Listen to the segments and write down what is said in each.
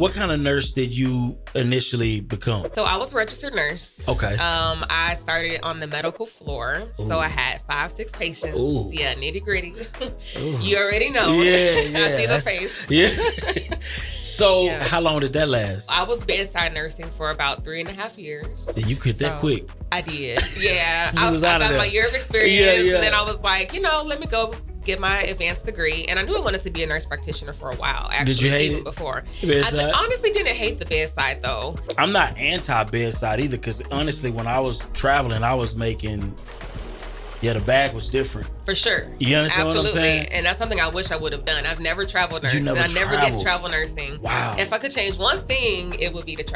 what kind of nurse did you initially become? So I was a registered nurse. Okay. I started on the medical floor. Ooh. So I had 5-6 patients. Ooh. Yeah, nitty gritty. You already know. Yeah. I see the face. Yeah. So how long did that last? I was bedside nursing for about 3.5 years. And you quit that quick. I did. Yeah. I got my year of experience. Yeah. And then I was like, let me go get my advanced degree. And I knew I wanted to be a nurse practitioner for a while, actually. Did you hate even it? Before. Bedside? I honestly didn't hate the bedside, though. I'm not anti-bedside either, because honestly, when I was traveling, I was making... Yeah, the bag was different. For sure. You understand what I'm saying? And that's something I wish I would have done. I've never traveled nursing. I never did travel nursing. Wow. If I could change one thing, it would be to do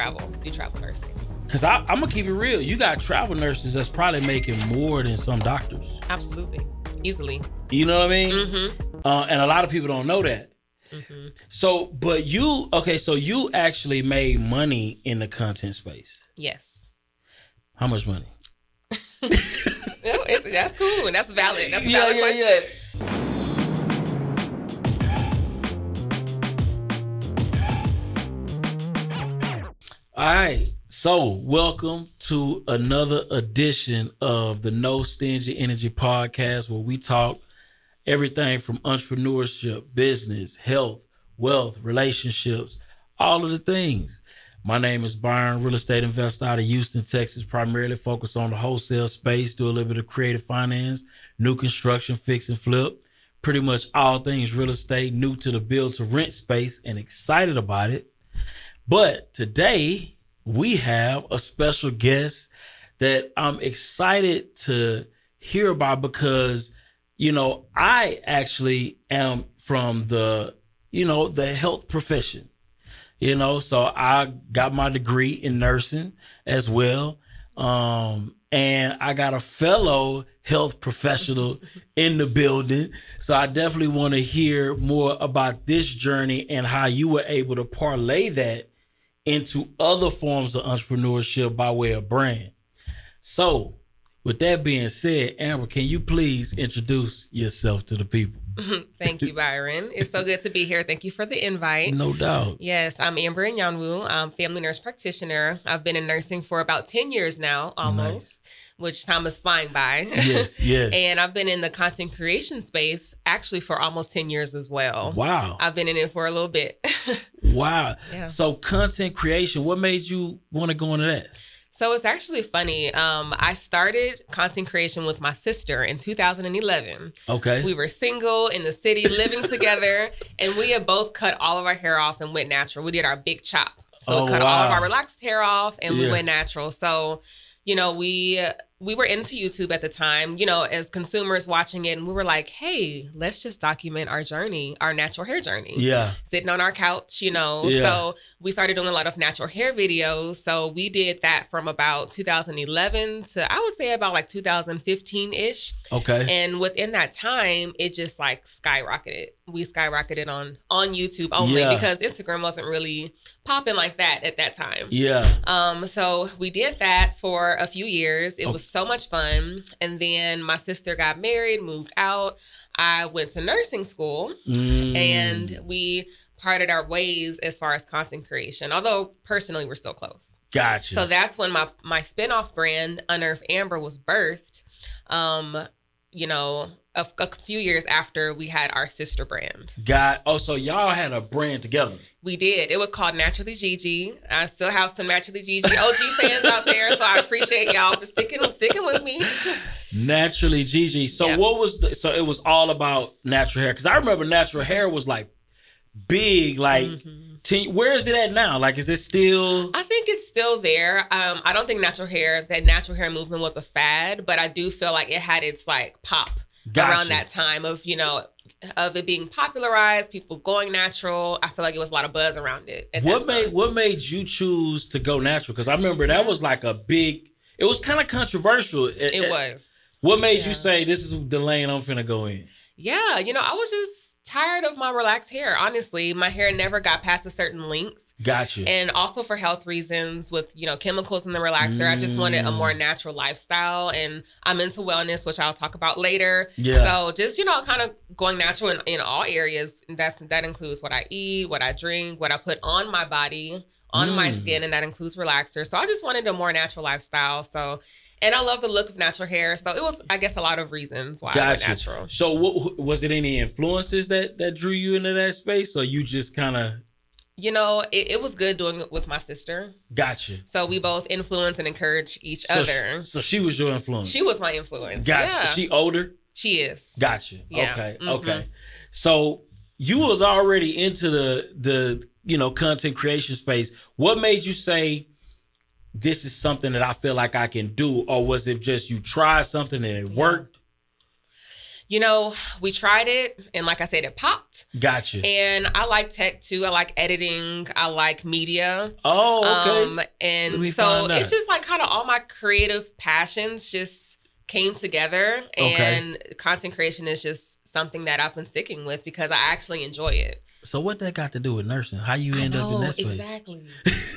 travel nursing. Because I'm going to keep it real. You got travel nurses that's probably making more than some doctors. Absolutely. Easily. You know what I mean? Mm-hmm. And a lot of people don't know that. Mm-hmm. So, but you actually made money in the content space. Yes. How much money? No, that's cool and that's valid. That's a valid question. All right. So, welcome to another edition of the No Stingy Energy Podcast, where we talk everything from entrepreneurship, business, health, wealth, relationships, all of the things. My name is Byron, real estate investor out of Houston, Texas, primarily focused on the wholesale space, do a little bit of creative finance, new construction, fix and flip, pretty much all things real estate, new to the build to rent space, and excited about it. But today we have a special guest that I'm excited to hear about because, I actually am from the health profession. So I got my degree in nursing as well. And I got a fellow health professional in the building. So I definitely want to hear more about this journey and how you were able to parlay that into other forms of entrepreneurship by way of brand. So with that being said, Amber, can you please introduce yourself to the people? Thank you, Byron. It's so good to be here. Thank you for the invite. No doubt. Yes, I'm Amber Nyanwu. I'm family nurse practitioner. I've been in nursing for about 10 years now, almost. Nice. Which time is flying by. Yes. And I've been in the content creation space actually for almost 10 years as well. Wow. I've been in it for a little bit. Wow. Yeah. So content creation, what made you want to go into that? So it's actually funny. I started content creation with my sister in 2011. Okay. We were single in the city, living together, and we had both cut all of our hair off and went natural. We did our big chop. So we cut all of our relaxed hair off and we went natural. So, we were into YouTube at the time, as consumers watching it, and we were like, hey, let's just document our journey, our natural hair journey. Yeah. Sitting on our couch, So we started doing a lot of natural hair videos. So we did that from about 2011 to, I would say, about like 2015-ish. Okay. And within that time, it just like skyrocketed. We skyrocketed on YouTube only because Instagram wasn't really popping like that at that time. Yeah. So we did that for a few years. It was so much fun. And then my sister got married, moved out. I went to nursing school and we parted our ways as far as content creation. Although personally, we're still close. Gotcha. So that's when my spinoff brand, Unearth Amber, was birthed. A few years after we had our sister brand. So y'all had a brand together. We did. It was called Naturally Gigi. I still have some Naturally Gigi OG fans out there, so I appreciate y'all for sticking with me. Naturally Gigi. So so it was all about natural hair. Because I remember natural hair was like big, like, where is it at now? Like, is it still? I think it's still there. I don't think that natural hair movement was a fad, but I do feel like it had its like pop. Gotcha. Around that time of it being popularized, people going natural. I feel like it was a lot of buzz around it. What made you choose to go natural? Because I remember that was like it was kind of controversial. It was. What made you say this is the lane I'm finna go in? Yeah, I was just tired of my relaxed hair. Honestly, my hair never got past a certain length. Gotcha. And also for health reasons with, you know, chemicals in the relaxer. I just wanted a more natural lifestyle, and I'm into wellness, which I'll talk about later. Yeah. So just, you know, kind of going natural in all areas. That includes what I eat, what I drink, what I put on my body, on my skin, and that includes relaxers. So I just wanted a more natural lifestyle. So, and I love the look of natural hair. So it was, I guess, a lot of reasons why I went natural. So was it any influences that drew you into that space, or you just kind of... You know, it was good doing it with my sister. Gotcha. So we both influence and encourage each other. So she was your influence. She was my influence. Gotcha. Yeah. She older? She is. Gotcha. Yeah. Okay. Okay. So you was already into the you know, content creation space. What made you say, this is something that I feel like I can do? Or was it just you tried something and it worked? You know, we tried it, and like I said, it popped. Gotcha. And I like tech too. I like editing. I like media. Oh, okay. And so it's just like kind of all my creative passions just came together. And content creation is just something that I've been sticking with because I actually enjoy it. So what that got to do with nursing? How you end up in that space? Exactly.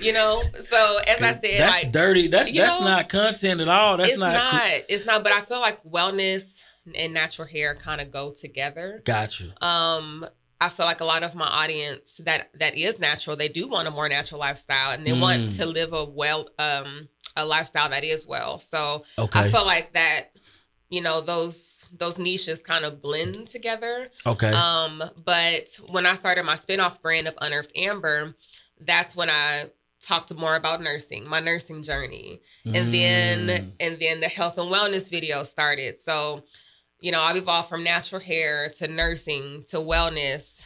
You know, so as I said, that's like dirty. That's not content at all. That's it's not. But I feel like wellness and natural hair kind of go together. Gotcha. I feel like a lot of my audience that is natural, they do want a more natural lifestyle, and they want to live a lifestyle that is well. So I feel like that, you know, those niches kind of blend together. Okay. But when I started my spinoff brand of Unearthed Amber, that's when I talked more about nursing, my nursing journey, and then the health and wellness video started. So, you know, I've evolved from natural hair to nursing to wellness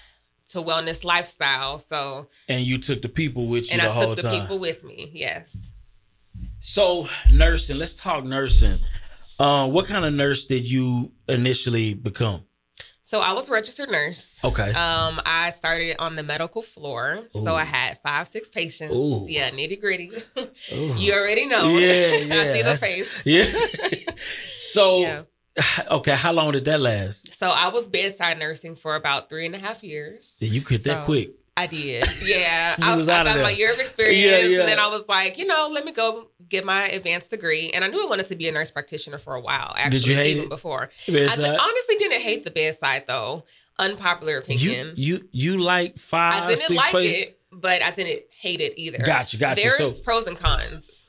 lifestyle. So, and you took the people with you the whole time. And I took the people with me. Yes. So nursing, let's talk nursing. What kind of nurse did you initially become? So I was a registered nurse. Okay. I started on the medical floor. Ooh. So I had 5-6 patients. Ooh. Yeah, nitty gritty. You already know. Yeah. I see the face. Yeah. So, okay, how long did that last? So I was bedside nursing for about 3.5 years. Yeah, you quit that quick. I did. Yeah. I got my year of experience. And then I was like, you know, let me go get my advanced degree. And I knew I wanted to be a nurse practitioner for a while, actually. Did you hate even it? Before. I honestly didn't hate the bedside, though. Unpopular opinion. You like 5, 6 I didn't like it, but I didn't hate it either. Gotcha. There's pros and cons.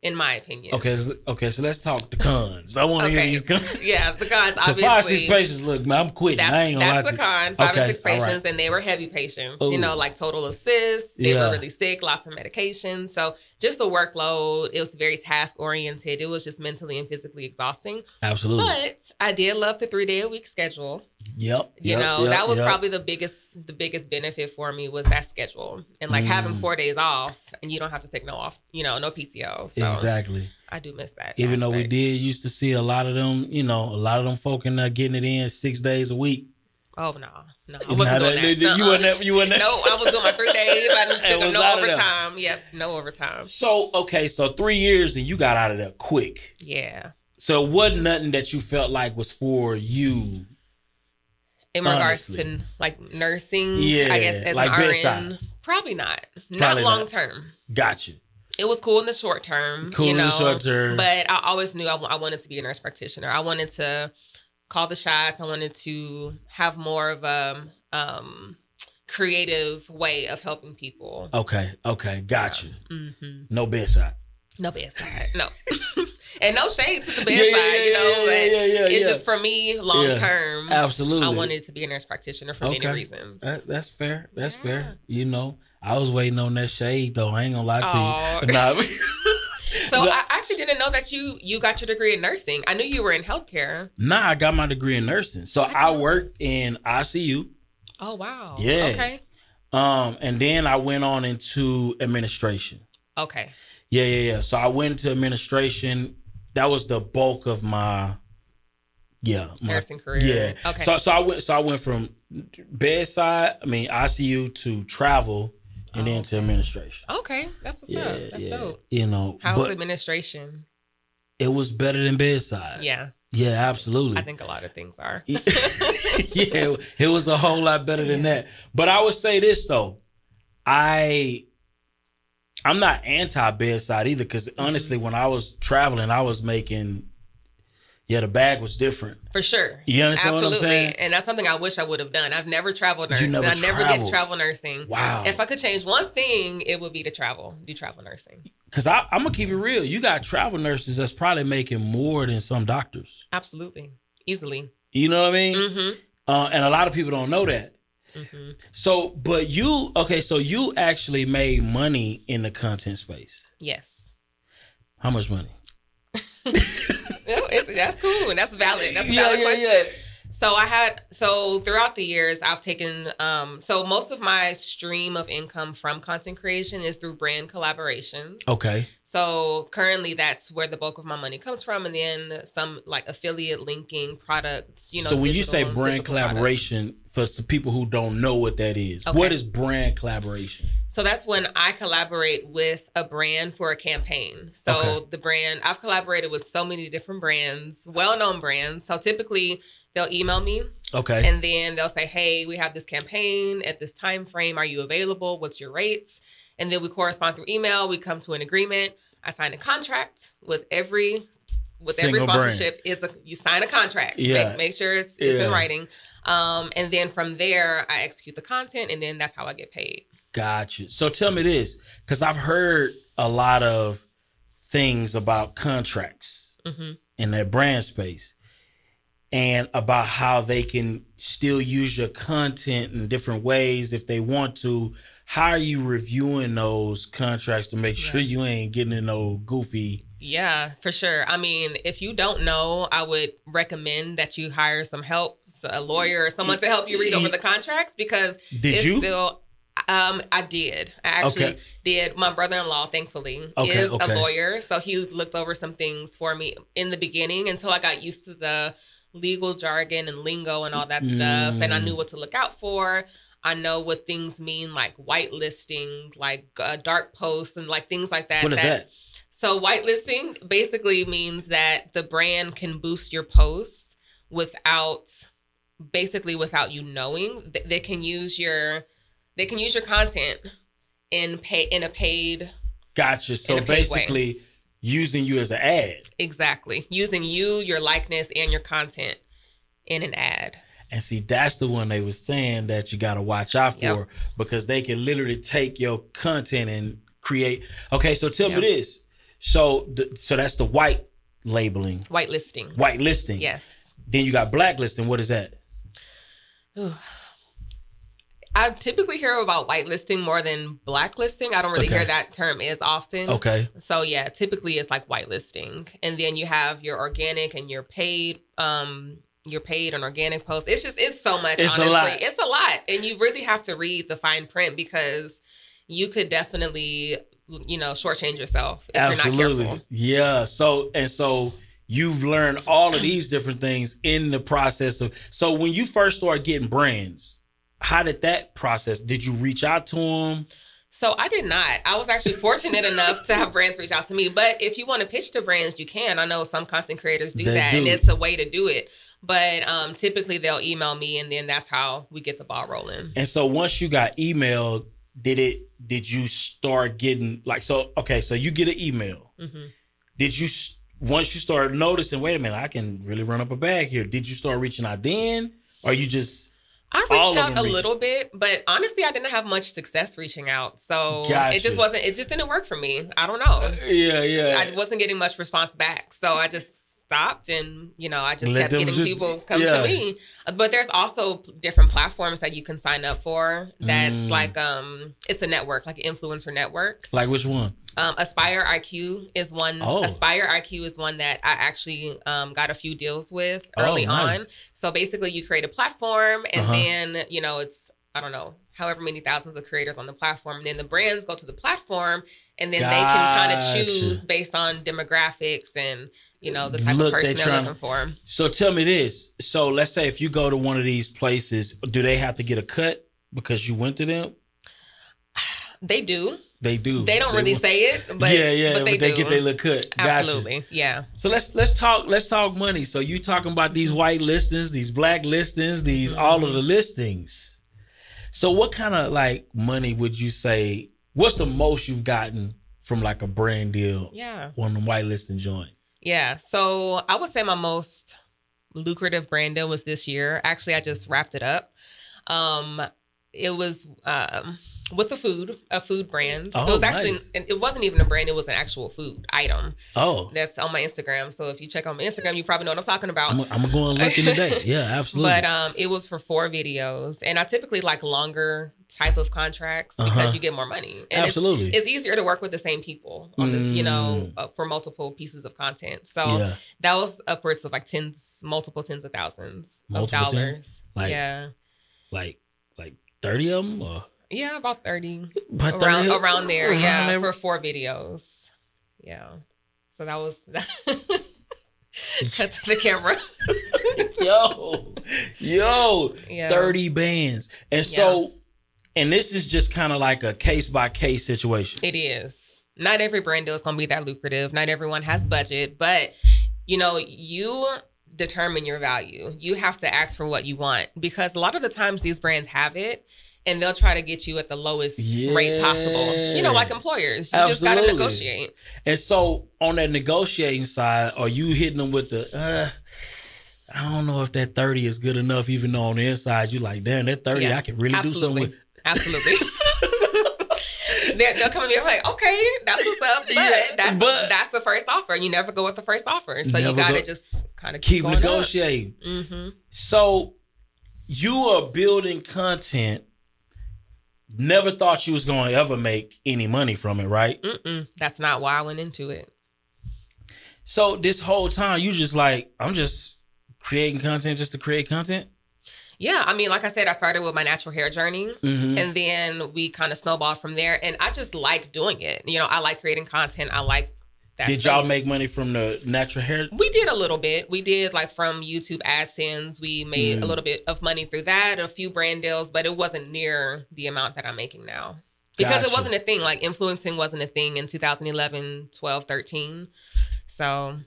In my opinion. Okay, so let's talk the cons. I want to hear these cons. Yeah, the cons, obviously. Because 5-6 patients, look, man, I'm quitting. I ain't gonna lie to you. That's the con. 5 and 6 patients, and they were heavy patients. Ooh. You know, like total assist. They were really sick, lots of medication. So just the workload, it was very task-oriented. It was just mentally and physically exhausting. Absolutely. But I did love the 3-day-a-week schedule. Yep. You know, that was probably the biggest benefit for me was that schedule. And like having 4 days off, and you don't have to take no PTO. So exactly. I do miss that. Even though we did used to see a lot of them folk in there getting it in 6 days a week. Oh, no. I wasn't doing that. You weren't No, I was doing my 3 days. I didn't pick no overtime. Yep, no overtime. So 3 years and you got out of there quick. Yeah. So it wasn't nothing that you felt like was for you. In regards to like nursing, I guess as like an RN, bedside. Probably not. Not long term. Gotcha. It was cool in the short term. In the short term. But I always knew I wanted to be a nurse practitioner. I wanted to call the shots. I wanted to have more of a creative way of helping people. Okay. Gotcha. No bedside. No bedside. No. And no shade to the bedside, but it's just for me, long term. Absolutely. I wanted to be a nurse practitioner for many reasons. That's fair. That's fair. You know, I was waiting on that shade, though. I ain't gonna lie to you. Nah. So I actually didn't know that you got your degree in nursing. I knew you were in healthcare. Nah, I got my degree in nursing. So I worked in ICU. Oh, wow. Yeah. Okay. And then I went on into administration. Okay. Yeah. So I went into administration. That was the bulk of my nursing career. Yeah. Okay. So I went from bedside, ICU to travel and then to administration. Okay. That's what's up. That's dope. You know. How's administration? It was better than bedside. Yeah. Yeah, absolutely. I think a lot of things are. Yeah, it was a whole lot better than that. But I would say this though. I I'm not anti-bedside either, because honestly, when I was traveling, I was making, the bag was different. For sure. You understand what I'm saying? And that's something I wish I would have done. I've never traveled nursing. You never never did travel nursing. Wow. If I could change one thing, it would be to do travel nursing. Because I'm going to keep it real. You got travel nurses that's probably making more than some doctors. Absolutely. Easily. You know what I mean? Mm-hmm. And a lot of people don't know that. Mm-hmm. So, but you actually made money in the content space. Yes. How much money? That's cool. That's valid. That's a valid question. Yeah. So throughout the years, I've taken, so most of my stream of income from content creation is through brand collaborations. Okay. So currently that's where the bulk of my money comes from. And then some like affiliate linking products, So when you say brand collaboration, for some people who don't know what that is, what is brand collaboration? So that's when I collaborate with a brand for a campaign. So the brand, I've collaborated with so many different brands, well-known brands. So typically they'll email me. Okay. And then they'll say, hey, we have this campaign at this time frame. Are you available? What's your rates? And then we correspond through email. We come to an agreement. I sign a contract with every sponsorship. You sign a contract. Yeah. Make sure it's in writing. And then from there, I execute the content, and then that's how I get paid. Gotcha. So tell me this, because I've heard a lot of things about contracts in that brand space, and about how they can still use your content in different ways if they want to. How are you reviewing those contracts to make sure you ain't getting in no goofy? Yeah, for sure. I mean, if you don't know, I would recommend that you hire some help, a lawyer or someone to help you read over the contracts, because I did. I actually did. My brother-in-law, thankfully, is a lawyer. So he looked over some things for me in the beginning until I got used to the legal jargon and lingo and all that stuff. And I knew what to look out for. I know what things mean, like whitelisting, like dark posts and like things like that. What is that? So whitelisting basically means that the brand can boost your posts without you knowing. They can use your content in a paid. Gotcha. So basically using you as an ad. Exactly. Using you, your likeness, and your content in an ad. And see, that's the one they were saying that you got to watch out for, because they can literally take your content and create. Okay, so tell me this. So that's the white labeling. Whitelisting. Whitelisting. Yes. Then you got blacklisting. What is that? I typically hear about whitelisting more than blacklisting. I don't really hear that term as often. Okay. So yeah, typically it's like whitelisting. And then you have your organic and your paid and organic posts. It's so much, honestly. It's a lot. And you really have to read the fine print, because you could definitely, shortchange yourself if you're not careful. Yeah. So you've learned all of these different things in the process of, so when you first started getting brands, how did that process? Did you reach out to them? So I did not. I was actually fortunate enough to have brands reach out to me. But if you want to pitch to brands, you can. I know some content creators do that, and it's a way to do it. But typically they'll email me, and then that's how we get the ball rolling. And so once you got emailed, did you start getting so you get an email. Mm-hmm. Once you started noticing, wait a minute, I can really run up a bag here. Did you start reaching out then? Or you just... I reached out a little bit, but honestly, I didn't have much success reaching out. So it just didn't work for me. I don't know. I wasn't getting much response back. So I just stopped, and I just kept getting people come to me. But there's also different platforms that you can sign up for. That's like it's a network, like an influencer network. Like which one? Aspire IQ is one. Aspire IQ is one that I actually got a few deals with early on. So basically, you create a platform, and then it's, I don't know, however many thousands of creators on the platform. And then the brands go to the platform, and then they can kind of choose based on demographics and the type of person they're looking for. So tell me this. So let's say if you go to one of these places, do they have to get a cut because you went to them? They do. They do. They don't really say it, but but they get their little cut. Absolutely, gotcha. Yeah. So let's talk money. So you talking about these white listings, these black listings, these all of the listings. So what kind of money would you say What's the most you've gotten from like a brand deal? Yeah. On the whitelisting joint. Yeah. So I would say my most lucrative brand deal was this year. Actually, I just wrapped it up. It was with a food brand. Oh, it was actually, nice. it wasn't even a brand. It was an actual food item. Oh, that's on my Instagram. So if you check on my Instagram, you probably know what I'm talking about. I'm gonna go and look in today. Yeah, absolutely. But it was for 4 videos, and I typically like longer type of contracts because you get more money. And absolutely, it's easier to work with the same people on the, for multiple pieces of content. So that was upwards of like multiple tens of thousands of dollars. Like 30 of them, or about 30, but around there. Yeah, for 4 videos. Yeah, so that was cut to the camera. yo, 30 bands, and so, and this is just kind of like a case by case situation. It is. Not every brand deal is going to be that lucrative. Not everyone has budget, but you determine your value. You have to ask for what you want, because a lot of the times these brands have it and they'll try to get you at the lowest rate possible. Like employers, you just got to negotiate. And so on that negotiating side, are you hitting them with the, I don't know if that 30 is good enough, even though on the inside you're like, damn, that 30, I can really do something with. Absolutely. They'll come to me and be like, okay, that's what's up. But that's the first offer. You never go with the first offer. So you got to just kind of keep negotiating. So you are building content. Never thought you was going to ever make any money from it, right? That's not why I went into it. So this whole time you just like, I'm just creating content just to create content? Yeah, I mean, like I said, I started with my natural hair journey, and then we kind of snowballed from there. And I just like doing it. I like creating content. I like that. Did y'all make money from the natural hair? We did a little bit. We did like from YouTube AdSense. We made a little bit of money through that, a few brand deals, but it wasn't near the amount that I'm making now. Because it wasn't a thing. Like influencing wasn't a thing in 2011, 12, 13. So.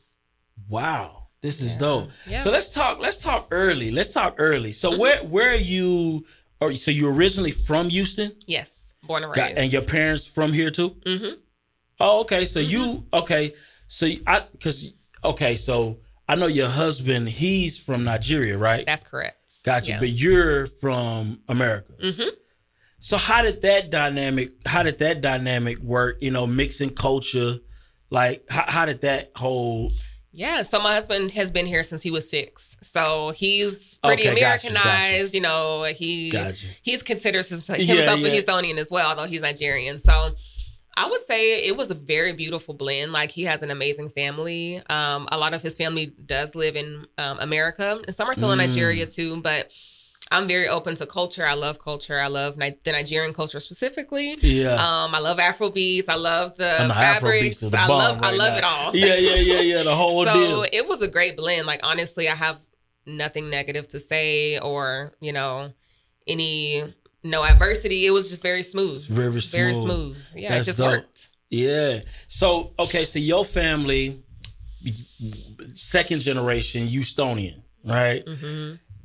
Wow. This is dope. Yeah. So let's talk early. So where are you, so you're originally from Houston? Yes. Born and raised. And your parents from here too? Oh, okay. So so I know your husband, he's from Nigeria, right? That's correct. Gotcha. Yeah. But you're from America. So how did that dynamic work, mixing culture? Like how did that whole... Yeah, so my husband has been here since he was 6. So he's pretty Americanized, gotcha. He's considers himself a Houstonian as well, although he's Nigerian. So I would say it was a very beautiful blend. Like he has an amazing family. A lot of his family does live in America, and some are still in Nigeria too, but I'm very open to culture. I love culture. I love the Nigerian culture specifically. Yeah. I love Afro beats. I love the fabrics. I love it all. Yeah. The whole deal. So it was a great blend. Like honestly, I have nothing negative to say or no adversity. It was just very smooth. Very smooth. Yeah, it just worked. Yeah. So so your family, second generation Houstonian, right?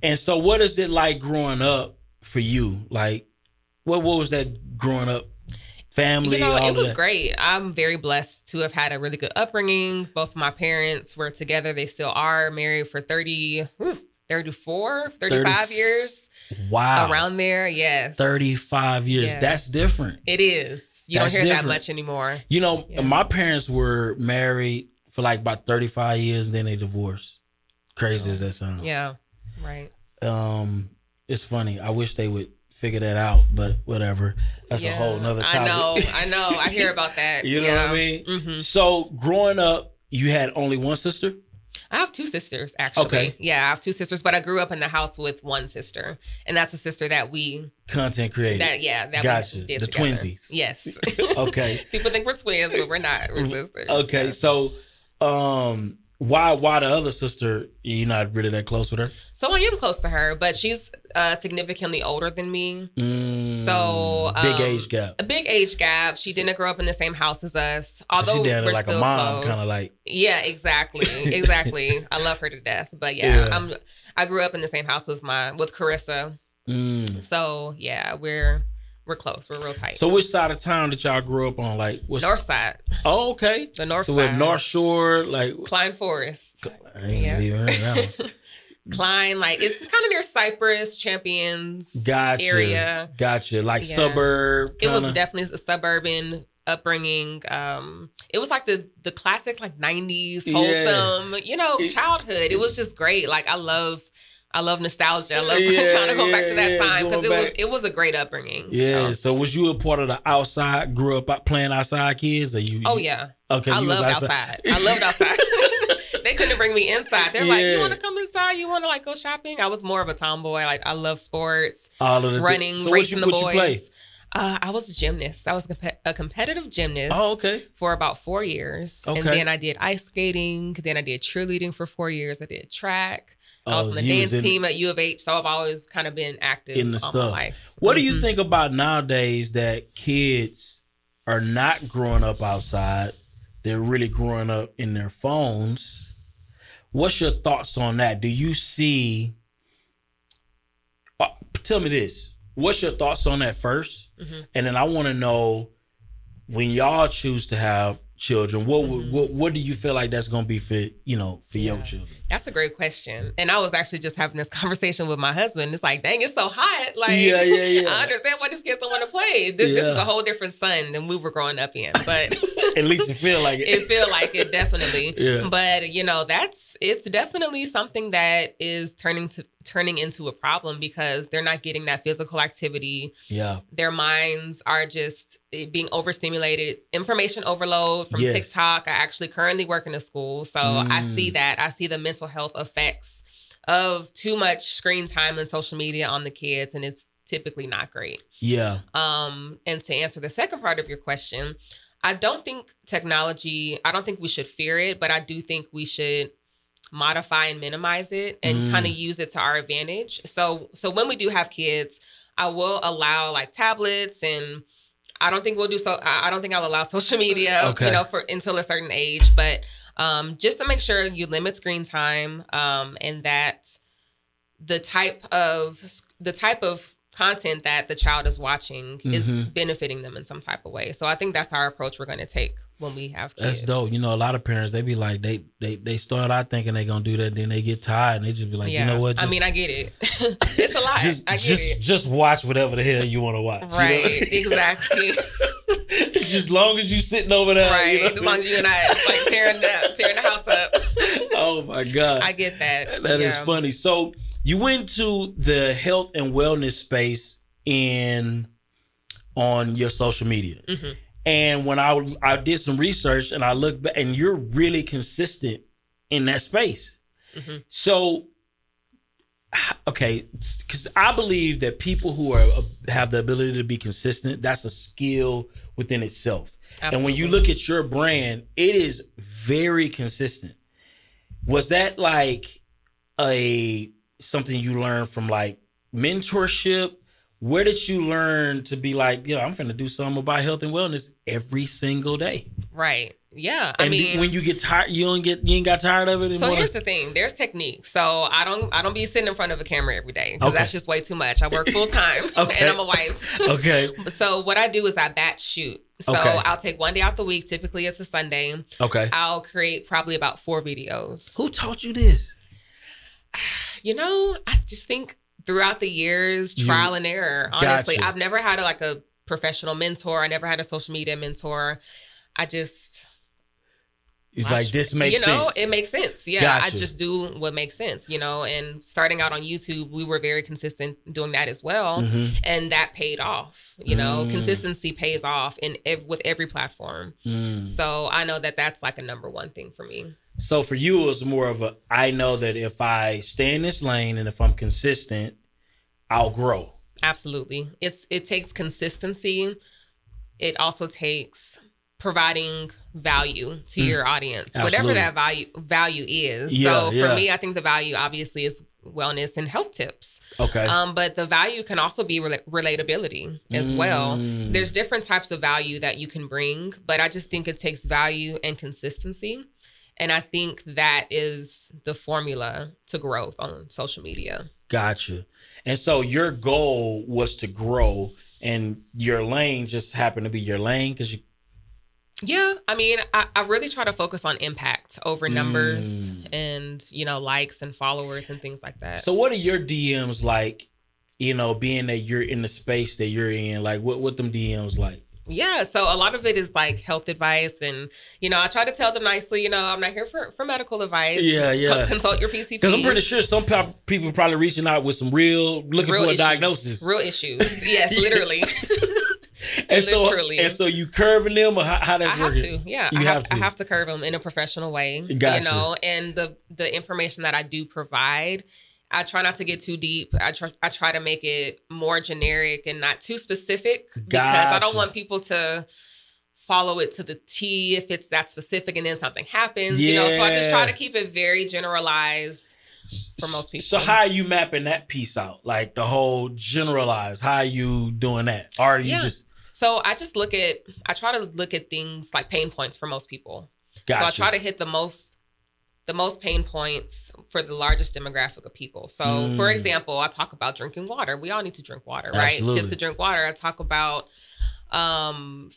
And so what is it like growing up for you? Like, what was that growing up? Family? It was great. I'm very blessed to have had a really good upbringing. Both of my parents were together. They still are married for 35 years. Wow. Around there, yes. 35 years. Yes. That's different. It is. You don't hear that much anymore. My parents were married for like about 35 years, then they divorced. Crazy as that sounds. Yeah. Right. It's funny. I wish they would figure that out, but whatever. That's a whole nother topic. I know. I hear about that. You know what I mean? So growing up, you had only one sister? I have 2 sisters, actually. Okay. Yeah, I have 2 sisters, but I grew up in the house with one sister, and that's the sister that we... Content created. That gotcha. we did the together. Twinsies. Yes. Okay. People think we're twins, but we're not. We're sisters. Okay, so why the other sister, you're not really that close with her? So I am close to her, but she's significantly older than me. So big age gap. A big age gap. She didn't grow up in the same house as us. Although so she we're like still a mom, kind of like. Yeah, exactly. I love her to death. But I grew up in the same house with Carissa. So yeah, we're We're close. We're real tight. So which side of town did y'all grow up on? Like North side. Oh, okay. The north side. So we're North Shore, like Klein Forest. I ain't even heard that one. Klein, like it's kind of near Cypress, Champions area. Gotcha. Like suburb. It was definitely a suburban upbringing. It was like the classic like 90s wholesome, childhood. It was just great. Like I love nostalgia. I love kind of going back to that time because it was a great upbringing. Yeah. So was you a part of the outside? Grew up playing outside kids, or you? Oh yeah. Okay. I loved outside. I loved outside. They couldn't bring me inside. They're like, you want to come inside? You want to like go shopping? I was more of a tomboy. Like I love sports, all of the running, racing the boys. You play? I was a gymnast. I was a competitive gymnast. Oh, okay. For about 4 years. Okay. And then I did ice skating. Then I did cheerleading for 4 years. I did track. I was on the dance team at U of H. So I've always kind of been active in the all stuff. my life. What do you think about nowadays that kids are not growing up outside? They're really growing up in their phones. What's your thoughts on that? Do you see... tell me this. What's your thoughts on that first? Mm-hmm. And then I want to know, when y'all choose to have children, what do you feel like that's going to be for your children? That's a great question. And I was actually just having this conversation with my husband. It's like, dang, it's so hot. Like, I understand why these kids don't want to play. This is a whole different sun than we were growing up in. But at least it feel like it. It feel like it, definitely. Yeah. But it's definitely something that is turning into a problem because they're not getting that physical activity. Yeah. Their minds are just being overstimulated. Information overload from TikTok. I actually currently work in a school. So I see that. I see the mental health effects of too much screen time and social media on the kids. And it's typically not great. Yeah. And to answer the second part of your question, I don't think we should fear it, but I do think we should modify and minimize it and kind of use it to our advantage. So when we do have kids, I will allow like tablets, and I don't think I'll allow social media, for until a certain age, but just to make sure you limit screen time, and that the type of content that the child is watching is benefiting them in some type of way. So I think that's our approach we're going to take when we have kids. That's dope. A lot of parents, they be like, they start out thinking they're going to do that, then they get tired and they just be like, you know what? I get it. It's a lot. I get it. Just watch whatever the hell you want to watch. Right. Exactly. Just as long as you sitting over there. Right. As long as you and I like tearing the house up. Oh my God. I get that. That is funny. So you went to the health and wellness space on your social media. Mm-hmm. And when I did some research and I looked back, and you're really consistent in that space. Mm-hmm. So, okay, because I believe that people who have the ability to be consistent, that's a skill within itself. Absolutely. And when you look at your brand, it is very consistent. Was that like something you learned from like mentorship? Where did you learn to be like, I'm finna do something about health and wellness every single day? Right. Yeah. And when you get tired, you ain't got tired of it anymore. So here's the thing. There's technique. So I don't be sitting in front of a camera every day because that's just way too much. I work full time and I'm a wife. Okay. So what I do is I batch shoot. So I'll take one day out the week. Typically it's a Sunday. Okay. I'll create probably about 4 videos. Who taught you this? I just think throughout the years, trial and error. Honestly, gotcha. I've never had a professional mentor. I never had a social media mentor. It's like, this makes sense. It makes sense. Yeah. Gotcha. I just do what makes sense, and starting out on YouTube, we were very consistent doing that as well. Mm-hmm. And that paid off, consistency pays off with every platform. So I know that that's like a number one thing for me. So for you, it was more of I know that if I stay in this lane and if I'm consistent, I'll grow. Absolutely. It takes consistency. It also takes providing value to your audience, Absolutely. Whatever that value is. So for me, I think the value obviously is wellness and health tips. Okay. But the value can also be relatability as well. There's different types of value that you can bring, but I just think it takes value and consistency. And I think that is the formula to growth on social media. Gotcha. And so your goal was to grow, and your lane just happened to be your lane because you. Yeah, I mean, I really try to focus on impact over numbers and, likes and followers and things like that. So what are your DMs like, being that you're in the space that you're in? Like, what them DMs like? Yeah, so a lot of it is like health advice, and I try to tell them nicely, I'm not here for medical advice. Yeah. Consult your PCP. Because I'm pretty sure some people probably reaching out with some looking for issues. A diagnosis. Real issues. Yes, literally. And so you curving them, or how that's working? I have to, yeah. I have to curve them in a professional way. Gotcha. And the information that I do provide, I try not to get too deep. I try to make it more generic and not too specific, because I don't want people to follow it to the T if it's that specific and then something happens. So I just try to keep it very generalized for most people. So how are you mapping that piece out? Like the whole generalized, how are you doing that? Or are you just... So I try to look at things like pain points for most people. Gotcha. So I try to hit the most pain points for the largest demographic of people. So for example, I talk about drinking water. We all need to drink water, right? Absolutely. Tips to drink water. I talk about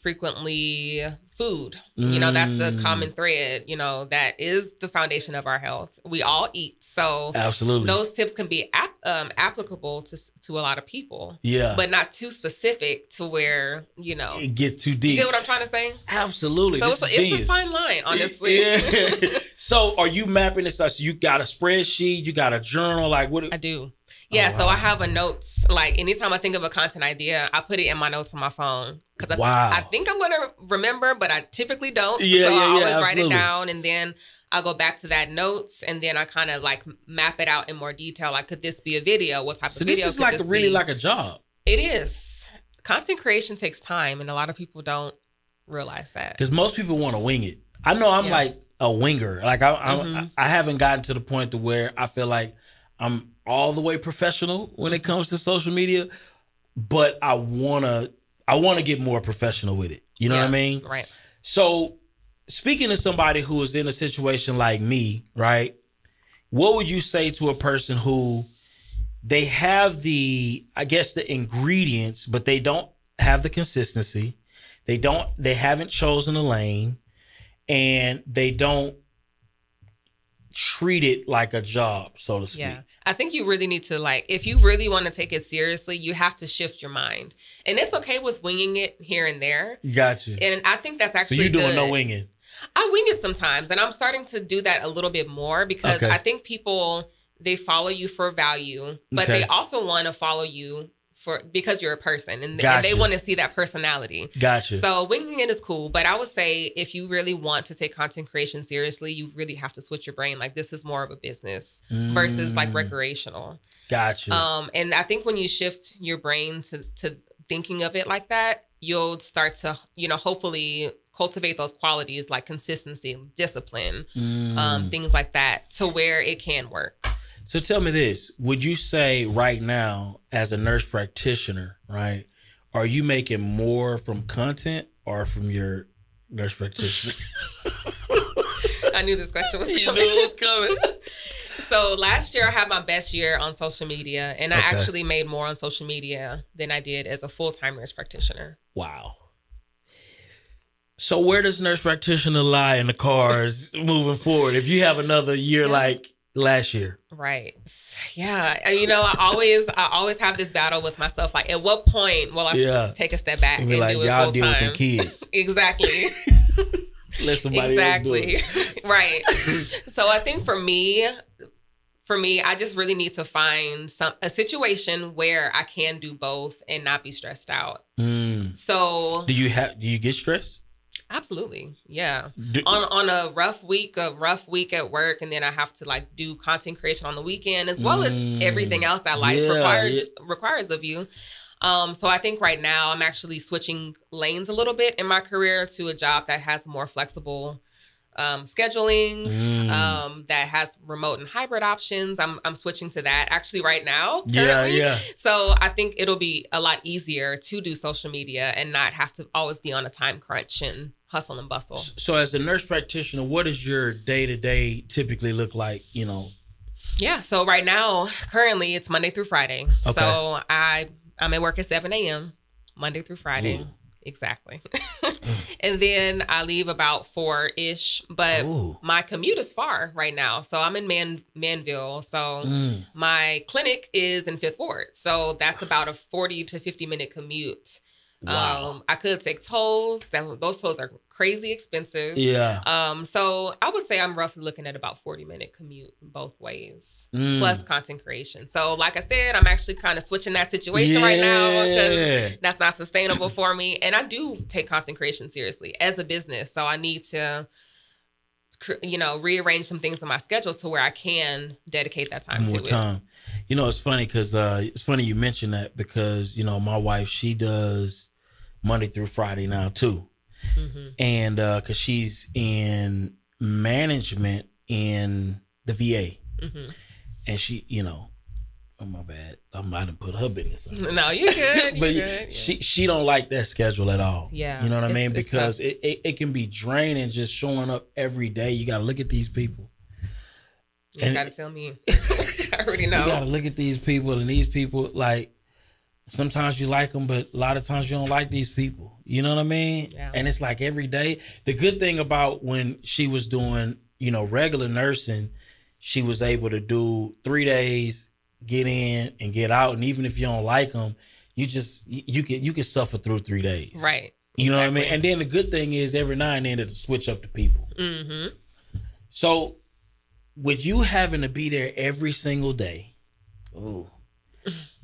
frequently food. That's a common thread, that is the foundation of our health. We all eat. So absolutely, those tips can be applicable to a lot of people. Yeah. But not too specific to where, it get too deep. You get what I'm trying to say? Absolutely. So it's a fine line, honestly. Yeah. So are you mapping this out? So you got a spreadsheet, you got a journal, like what? I do. Yeah, so I have a notes, like anytime I think of a content idea, I put it in my notes on my phone. Because I think I'm going to remember, but I typically don't. I always write it down, and then I'll go back to that notes, and then I kind of like map it out in more detail. Like, could this be a video? What type of video? So this is like really like a job. It is. Content creation takes time, and a lot of people don't realize that. Because most people want to wing it. I know I'm like a winger. Like I haven't gotten to the point to where I feel like I'm all the way professional when it comes to social media, but I wanna get more professional with it. You know what I mean? Right. So speaking to somebody who is in a situation like me, right? What would you say to a person who they have the ingredients, but they don't have the consistency. They haven't chosen a lane, and they don't treat it like a job, so to speak. Yeah. I think you really need to, if you really want to take it seriously, you have to shift your mind. And it's okay with winging it here and there. Gotcha. And I think that's actually So you're doing good. no winging? I wing it sometimes, and I'm starting to do that a little bit more because I think people, they follow you for value, but they also want to follow you because you're a person, and they want to see that personality. Gotcha. So winging it is cool, but I would say if you really want to take content creation seriously, you really have to switch your brain. Like, this is more of a business versus like recreational. Gotcha. And I think when you shift your brain to thinking of it like that, you'll start to, hopefully cultivate those qualities like consistency, discipline, things like that, to where it can work. So tell me this, would you say right now as a nurse practitioner, right, are you making more from content or from your nurse practitioner? I knew this question was coming. You knew it was coming. So last year I had my best year on social media, and I actually made more on social media than I did as a full-time nurse practitioner. Wow. So where does nurse practitioner lie in the cards moving forward if you have another year like last year? Right. Yeah. I always have this battle with myself. Like, at what point will I take a step back and do it y'all full deal time? with them kids. Exactly. Let somebody else do it. Right. So I think for me, I just really need to find a situation where I can do both and not be stressed out. So do you get stressed? Absolutely. Yeah. On a rough week at work, and then I have to do content creation on the weekend, as well as everything else that life requires of you. So I think right now I'm actually switching lanes a little bit in my career to a job that has more flexible scheduling, that has remote and hybrid options. I'm switching to that actually right now currently. Yeah. So I think it'll be a lot easier to do social media and not have to always be on a time crunch and hustle and bustle. So as a nurse practitioner, what does your day-to-day typically look like, Yeah, so right now, currently it's Monday through Friday. Okay. So I'm at work at 7 a.m. Monday through Friday. Ooh. Exactly. And then I leave about 4-ish, but my commute is far right now. So I'm in Manville. So my clinic is in Fifth Ward. So that's about a 40 to 50 minute commute. Wow. I could take tolls. Those tolls are crazy expensive. Yeah. So I would say I'm roughly looking at about 40-minute commute both ways, plus content creation. So like I said, I'm actually kind of switching that situation right now because that's not sustainable for me. And I do take content creation seriously as a business. So I need to, rearrange some things in my schedule to where I can dedicate that time to it. It's funny because it's funny you mentioned that because, my wife, she does Monday through Friday now too. And because she's in management in the VA. And she, oh my bad, I might have put her business on. No, you're good. But good. she don't like that schedule at all. Yeah. You know what I mean? Because it can be draining just showing up every day. You got to look at these people. You got to tell me. I already know. You got to look at these people, and these people, like, sometimes you like them, but a lot of times you don't like these people. You know what I mean? Yeah. And it's like every day. The good thing about when she was doing, regular nursing, she was able to do 3 days, get in and get out. And even if you don't like them, you can suffer through 3 days. Right. You know what I mean? And then the good thing is every now and then it'll switch up the people. So with you having to be there every single day,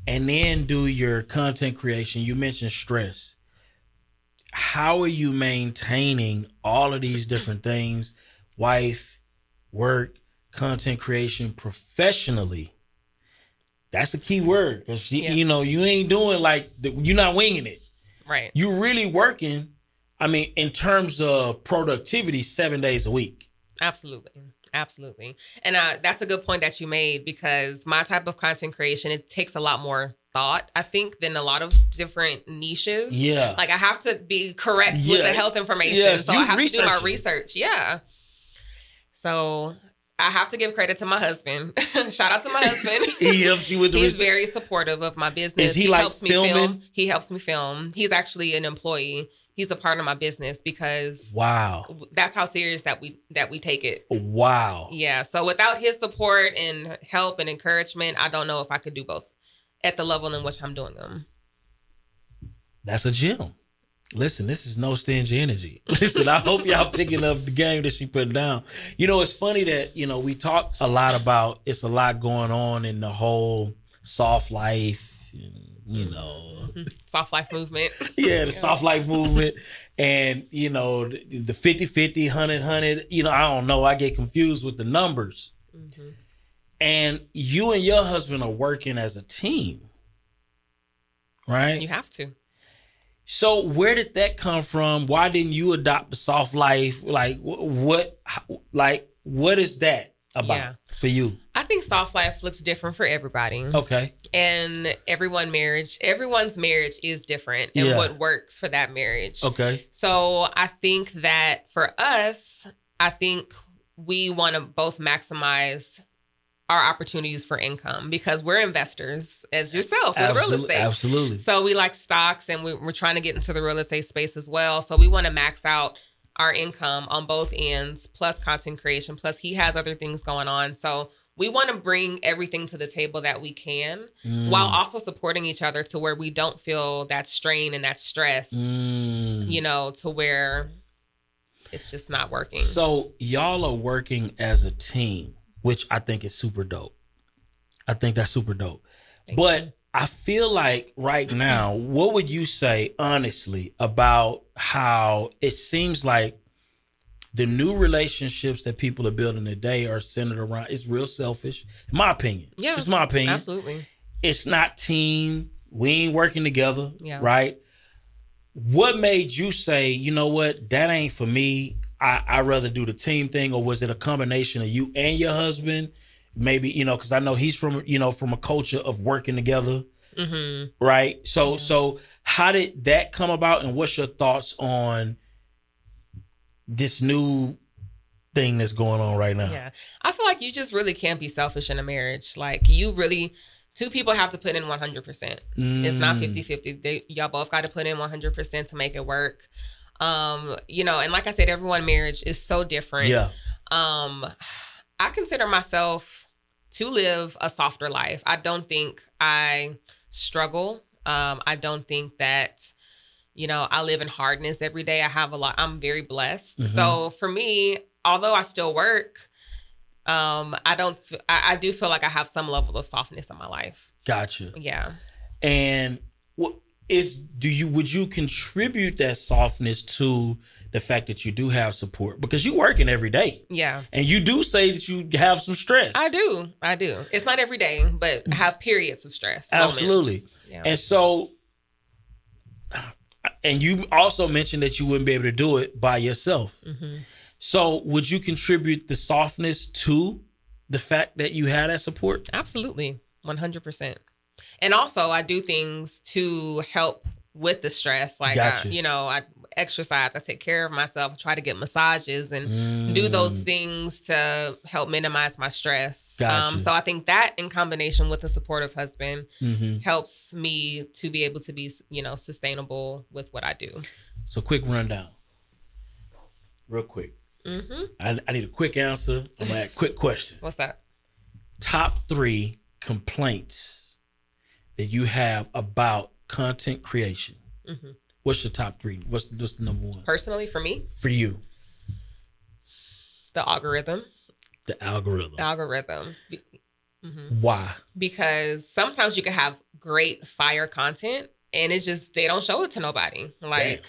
and then do your content creation, you mentioned stress. How are you maintaining all of these different things, wife, work, content creation professionally? That's a key word because you ain't doing you're not winging it. Right. You're really working. I mean, in terms of productivity, 7 days a week. Absolutely. And that's a good point that you made because my type of content creation, it takes a lot more thought, I think, than a lot of different niches. Yeah. Like I have to be correct with the health information. Yes, so I have to do my research. Yeah. So I have to give credit to my husband. Shout out to my husband. He helps you with the He's very supportive of my business. Is he helps me filming? film. He helps me film. He's actually an employee. He's a part of my business because that's how serious that we take it. Wow. Yeah. So without his support and help and encouragement, I don't know if I could do both at the level in which I'm doing them. That's a gem. Listen, this is no stingy energy. Listen, I hope y'all picking up the game that she put down. It's funny that, we talk a lot about it's a lot going on in the whole soft life, soft life movement. Yeah, the soft life movement. And, the 50-50, 100-100, I don't know. I get confused with the numbers. And you and your husband are working as a team, right? You have to. So where did that come from? Why didn't you adopt the soft life? Like what is that about for you? I think soft life looks different for everybody. Okay. And everyone's marriage is different and what works for that marriage. Okay. So I think that for us, we want to both maximize our opportunities for income because we're investors as yourself with real estate. Absolutely. So we like stocks and we're trying to get into the real estate space as well. So we want to max out our income on both ends, plus content creation, plus he has other things going on. So we want to bring everything to the table that we can while also supporting each other to where we don't feel that strain and that stress, to where it's just not working. So y'all are working as a team, which I think is super dope. I think that's super dope. But I feel like right now, what would you say honestly about how it seems like the new relationships that people are building today are centered around, it's real selfish, in my opinion. Yeah, just my opinion. Absolutely. It's not team. We ain't working together, yeah. Right? What made you say, you know what, that ain't for me. I'd rather do the team thing, or was it a combination of you and your husband? Maybe, because I know he's from a culture of working together, right? So how did that come about, and what's your thoughts on this new thing that's going on right now? Yeah, I feel like you just really can't be selfish in a marriage. Like you really, Two people have to put in 100%. It's not 50-50. Y'all both got to put in 100% to make it work. You know, and like I said, everyone's marriage is so different. Yeah. I consider myself to live a softer life. I don't think I struggle. I don't think that, you know, I live in hardness every day. I'm very blessed. So for me, although I still work, I do feel like I have some level of softness in my life. Gotcha. Yeah. And would you contribute that softness to the fact that you do have support? Because you're working every day. Yeah. And you do say that you have some stress. I do. It's not every day, but I have periods of stress. Absolutely. Yeah. And so, and you also mentioned that you wouldn't be able to do it by yourself. So would you contribute the softness to the fact that you had that support? Absolutely. 100%. And also I do things to help with the stress. Like, I exercise, I take care of myself, I try to get massages and do those things to help minimize my stress. So I think that in combination with a supportive husband helps me to be able to be, you know, sustainable with what I do. So quick rundown. Real quick. I need a quick answer. I'm going to ask a quick question. What's that? Top 3 complaints that you have about content creation. What's your top 3? What's the number 1? Personally, for me? For you. The algorithm. The algorithm. Why? Because sometimes you can have great fire content and it's just, they don't show it to nobody. Like,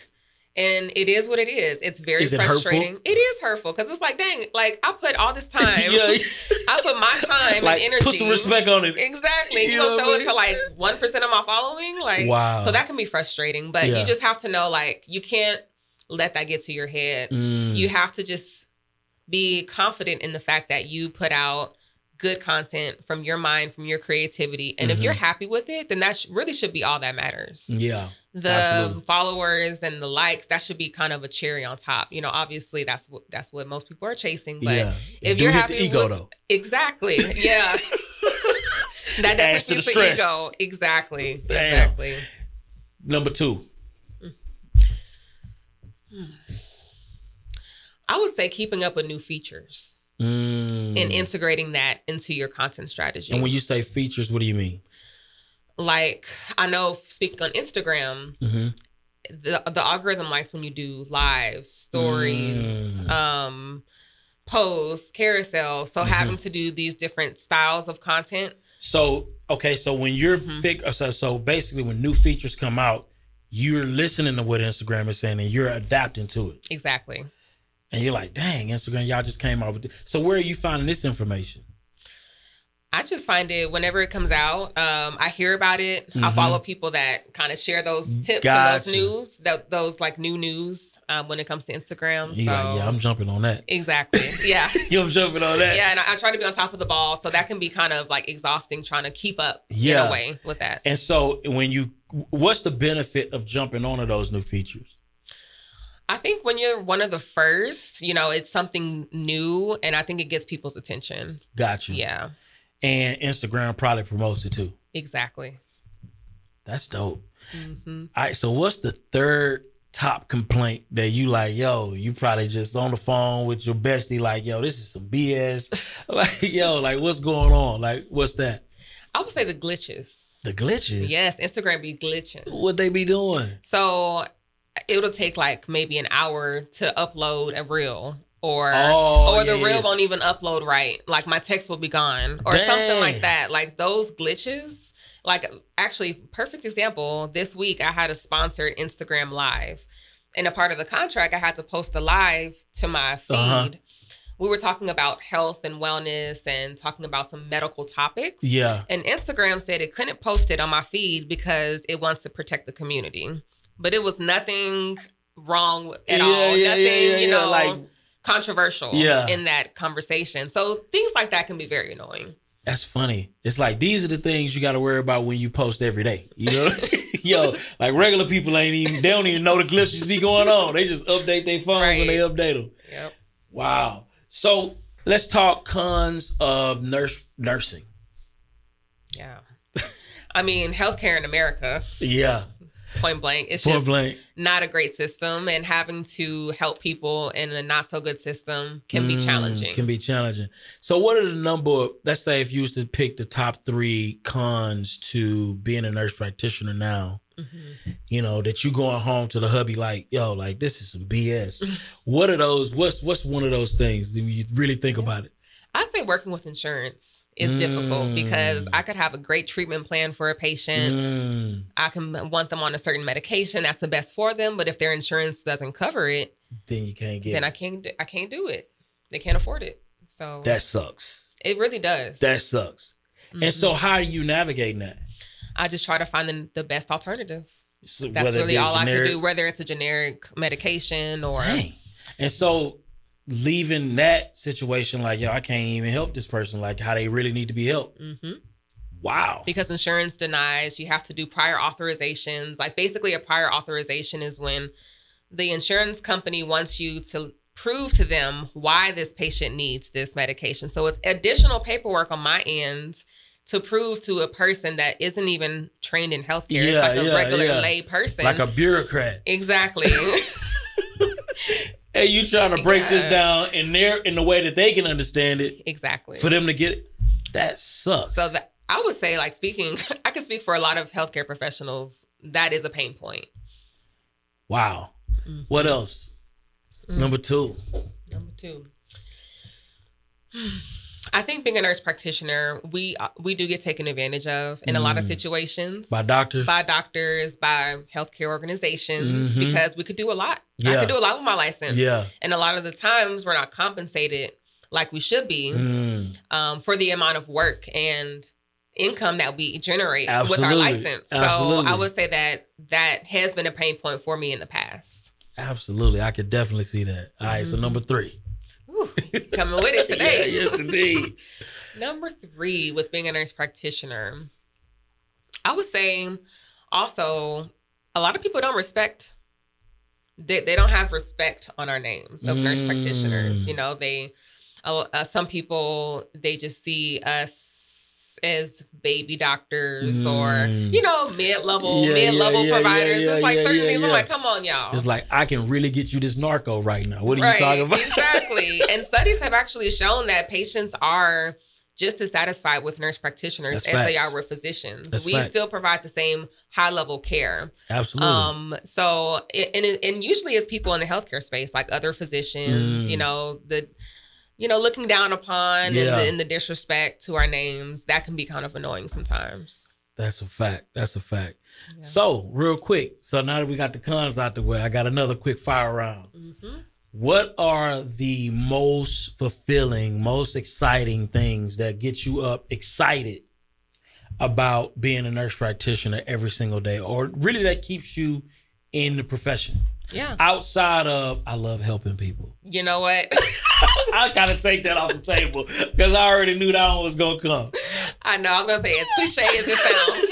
and it is what it is. It's very frustrating. Hurtful? It is hurtful because it's like, dang, like I put all this time. I put my time like, and energy. Put some respect on it. Exactly. You don't show it to like 1% of my following. Like, wow. So that can be frustrating. But you just have to know, like, you can't let that get to your head. You have to just be confident in the fact that you put out good content from your mind, from your creativity. And if you're happy with it, then that really should be all that matters. Yeah. The absolutely. Followers and the likes, that should be kind of a cherry on top. You know, obviously that's what most people are chasing. But if you're happy with the ego, with, though. Exactly. Yeah. That definitely gets the ego. Exactly. Damn. Exactly. Number 2. I would say keeping up with new features. And integrating that into your content strategy. And when you say features, what do you mean? Like, I know, speaking on Instagram, the algorithm likes when you do live stories, posts, carousel. So having to do these different styles of content. So, okay, so when you're so basically when new features come out, you're listening to what Instagram is saying and you're adapting to it. Exactly. And you're like, dang, Instagram, y'all just came out with this. So where are you finding this information? I just find it whenever it comes out. I hear about it. I follow people that kind of share those tips and those news, those like new news when it comes to Instagram. So yeah, I'm jumping on that. Exactly. Yeah. You're jumping on that. Yeah, and I try to be on top of the ball. So that can be kind of like exhausting trying to keep up in a way with that. And so what's the benefit of jumping onto those new features? I think when you're one of the first, you know, it's something new and I think it gets people's attention. Got you. Yeah. And Instagram probably promotes it too. Exactly. That's dope. All right. So what's the 3rd top complaint that you like, yo, you probably just on the phone with your bestie, like, yo, this is some BS. Like, yo, like what's going on? Like, what's that? I would say the glitches. The glitches? Yes. Instagram be glitching. What they be doing? So it'll take like maybe an hour to upload a reel or the reel won't even upload right. Like my text will be gone or something like that. Like those glitches, like actually perfect example. This week I had a sponsored Instagram live and a part of the contract, I had to post the live to my feed. We were talking about health and wellness and talking about some medical topics. Yeah. And Instagram said it couldn't post it on my feed because it wants to protect the community. But it was nothing wrong at all. Nothing, you know, like controversial in that conversation. So things like that can be very annoying. That's funny. It's like, these are the things you got to worry about when you post every day. You know, yo, like regular people they don't even know the glitches be going on. They just update their phones when they update them. Yep. Wow. So let's talk cons of nursing. Yeah. I mean, healthcare in America. Yeah. Point blank. It's just not a great system, and having to help people in a not so good system can be challenging. Can be challenging. So what are the number, let's say if you used to pick the top 3 cons to being a nurse practitioner now, you know, that you going home to the hubby like, yo, like this is some BS. What are those, what's one of those things when you really think about it? I say working with insurance is difficult because I could have a great treatment plan for a patient. I can want them on a certain medication that's the best for them, but if their insurance doesn't cover it, then you can't get it. I can't do it. They can't afford it. So that sucks. It really does. That sucks. And so how are you navigating that? I just try to find the best alternative. So that's really all I can do, whether it's a generic medication or. Dang. And so leaving that situation like, yo, I can't even help this person, like how they really need to be helped. Wow. Because insurance denies, you have to do prior authorizations. Like basically a prior authorization is when the insurance company wants you to prove to them why this patient needs this medication. So it's additional paperwork on my end to prove to a person that isn't even trained in healthcare. It's like a regular lay person. Like a bureaucrat. Exactly. Hey, you trying to break this down in the way that they can understand it. Exactly. For them to get it. That sucks. So I would say, like I can speak for a lot of healthcare professionals. That is a pain point. Wow. What else? Number 2. I think being a nurse practitioner, we do get taken advantage of in a lot of situations. By doctors, by healthcare organizations, because we could do a lot. I could do a lot with my license. And a lot of the times we're not compensated like we should be for the amount of work and income that we generate with our license. So I would say that has been a pain point for me in the past. Absolutely. I could definitely see that. All right. So number 3. Ooh, coming with it today. Yes, indeed. Number 3 with being a nurse practitioner, I would say also a lot of people don't respect. They don't have respect on our names of nurse practitioners. You know, some people, they just see us as baby doctors or, you know, mid-level providers. It's like certain things. I'm like, come on, y'all. It's like, I can really get you this narco right now. What are you talking about? Exactly. And studies have actually shown that patients are just as satisfied with nurse practitioners they are with physicians. We still provide the same high-level care. Absolutely. So, and usually it's people in the healthcare space, like other physicians, you know, looking down upon and the disrespect to our names, that can be kind of annoying sometimes. That's a fact. Yeah. So real quick. So now that we got the cons out the way, I got another quick fire round. What are the most fulfilling, most exciting things that get you up excited about being a nurse practitioner every single day, or really that keeps you in the profession? Yeah. Outside of, I love helping people. You know what? I gotta take that off the table because I already knew that one was gonna come. I know. I was gonna say, as cliche as it sounds.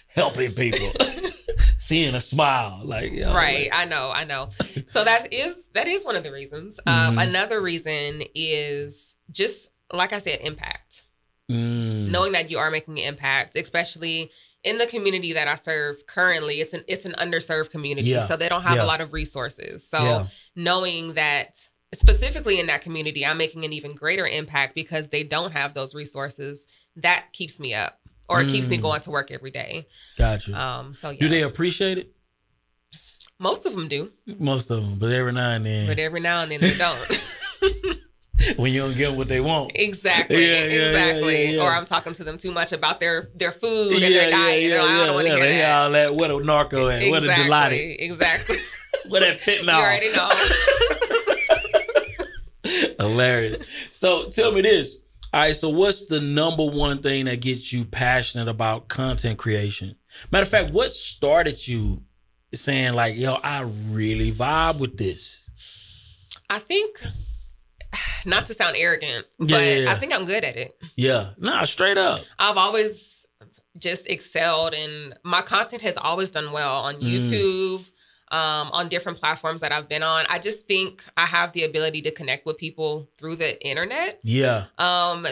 Helping people. Seeing a smile. Like, yo, right. Like. I know. So that is one of the reasons. Another reason is just, like I said, impact. Knowing that you are making an impact, especially in the community that I serve currently. It's an underserved community, so they don't have a lot of resources. So knowing that specifically in that community, I'm making an even greater impact because they don't have those resources, that keeps me up, or it keeps me going to work every day. Gotcha. So yeah. Do they appreciate it? Most of them do. Most of them, but every now and then they don't. When you don't get what they want. Exactly. Exactly. Or I'm talking to them too much about their food and their diet. They're like, I don't want to hear that. All that. What a narco at. What a Dilaudid. Exactly. What that fentanyl. You already know. Hilarious. So tell me this. All right, so what's the number one thing that gets you passionate about content creation? Matter of fact, what started you saying like, yo, I really vibe with this? I think, not to sound arrogant, but I think I'm good at it. Yeah. Nah, straight up. I've always just excelled, and my content has always done well on YouTube. on different platforms that I've been on. I just think I have the ability to connect with people through the internet. Yeah.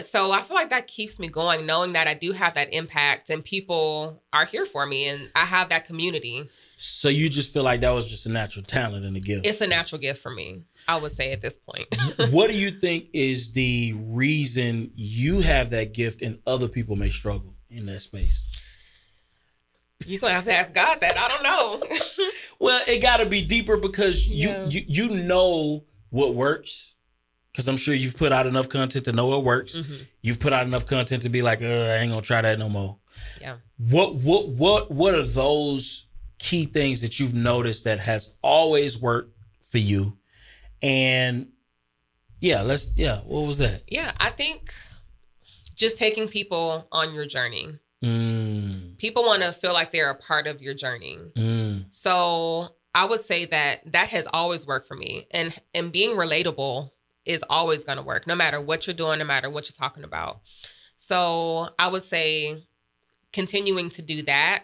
So I feel like that keeps me going, knowing that I do have that impact and people are here for me and I have that community. So you just feel like that was just a natural talent and a gift? It's a natural gift for me, I would say at this point. What do you think is the reason you have that gift and other people may struggle in that space? You're going to have to ask God that. I don't know. Well, it got to be deeper because you know what works. Because I'm sure you've put out enough content to know what works. Mm-hmm. You've put out enough content to be like, I ain't going to try that no more. Yeah. What are those key things that you've noticed that has always worked for you? And what was that? Yeah, I think just taking people on your journey. People want to feel like they're a part of your journey. So I would say that has always worked for me. And being relatable is always going to work, no matter what you're doing, no matter what you're talking about. So I would say continuing to do that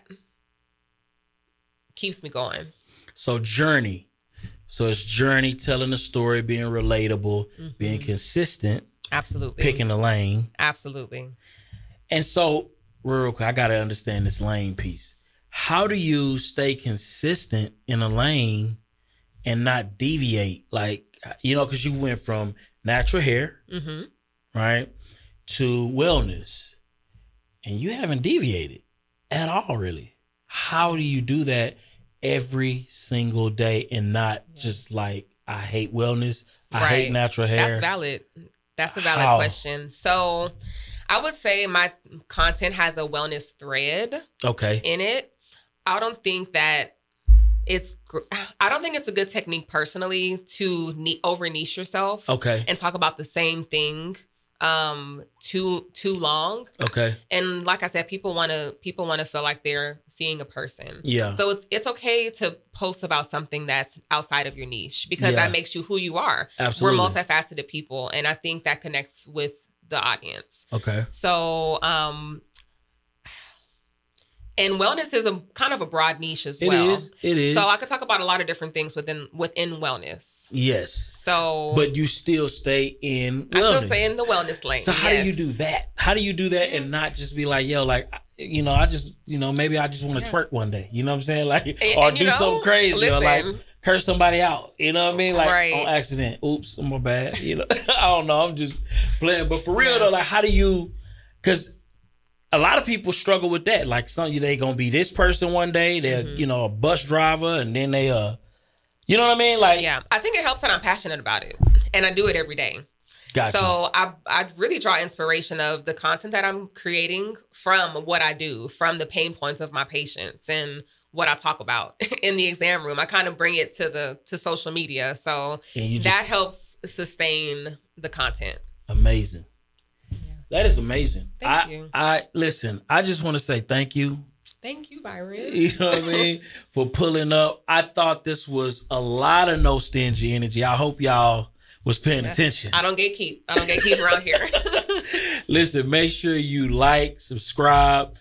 keeps me going. So journey. So it's journey, telling a story, being relatable, being consistent. Absolutely. Picking a lane. Absolutely. And so real quick, I got to understand this lane piece. How do you stay consistent in a lane and not deviate? Like, because you went from natural hair, right, to wellness, and you haven't deviated at all, really. How do you do that every single day and not just like, I hate wellness, I hate natural hair? That's valid. That's a valid question. So I would say my content has a wellness thread in it. I don't think it's a good technique personally to over niche yourself and talk about the same thing too long. And like I said, people want to feel like they're seeing a person. Yeah. So it's okay to post about something that's outside of your niche because that makes you who you are. Absolutely. We're multifaceted people, and I think that connects with the audience. So and wellness is a kind of a broad niche as well. It is. So I could talk about a lot of different things within wellness. Yes. So but you still stay in wellness. I still stay in the wellness lane. So how do you do that? How do you do that and not just be like, I just, maybe I just want to twerk one day. You know what I'm saying? Like, or do something crazy or like curse somebody out. You know what I mean? Like on accident. Oops, I'm bad. I don't know. I'm just playing. But for real though, like how do you, because a lot of people struggle with that. Like they gonna be this person one day. They're a bus driver, and then they you know what I mean? Like I think it helps that I'm passionate about it, and I do it every day. Gotcha. So I really draw inspiration of the content that I'm creating from what I do, from the pain points of my patients and what I talk about in the exam room. I kind of bring it to social media, so that helps sustain the content. Amazing. That is amazing. Thank you. Listen, I just want to say thank you. Thank you, Byron. You know what I mean? For pulling up. I thought this was a lot of no stingy energy. I hope y'all was paying attention. I don't gatekeep around here. Listen, make sure you like, subscribe,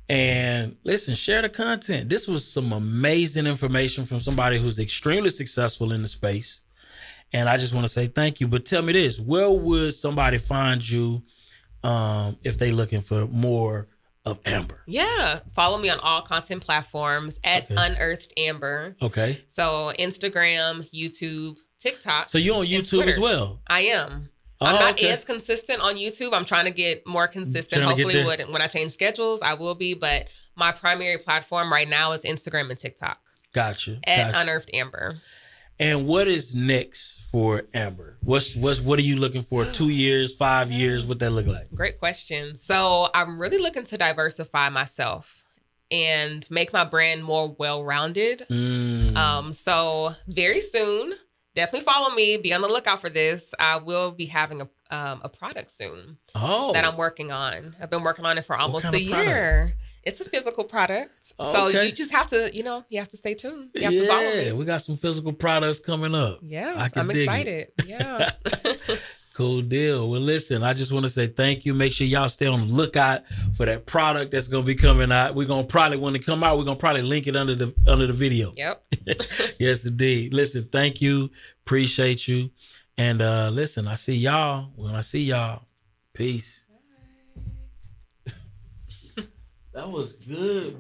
and listen, share the content. This was some amazing information from somebody who's extremely successful in the space. And I just want to say thank you. But tell me this, where would somebody find you if they looking for more of Amber? Yeah. Follow me on all content platforms at Unearthed Amber. So Instagram, YouTube, TikTok. So you're on YouTube as well? I am. I'm not as consistent on YouTube. I'm trying to get more consistent. Hopefully when I change schedules, I will be. But my primary platform right now is Instagram and TikTok. Gotcha. At Unearthed Amber. And what is next for Amber? What are you looking for? 2 years, 5 years? What that look like? Great question. So I'm really looking to diversify myself and make my brand more well-rounded. So very soon, definitely follow me. Be on the lookout for this. I will be having a product soon that I'm working on. I've been working on it for almost a year. It's a physical product. So you just have to, you have to stay tuned. You have to follow me. We got some physical products coming up. Yeah, I'm excited. Yeah. Cool deal. Well, listen, I just want to say thank you. Make sure y'all stay on the lookout for that product that's going to be coming out. We're going to probably, when it come out, we're going to probably link it under the video. Yep. Yes, indeed. Listen, thank you. Appreciate you. And listen, I see y'all when I see y'all. Peace. That was good.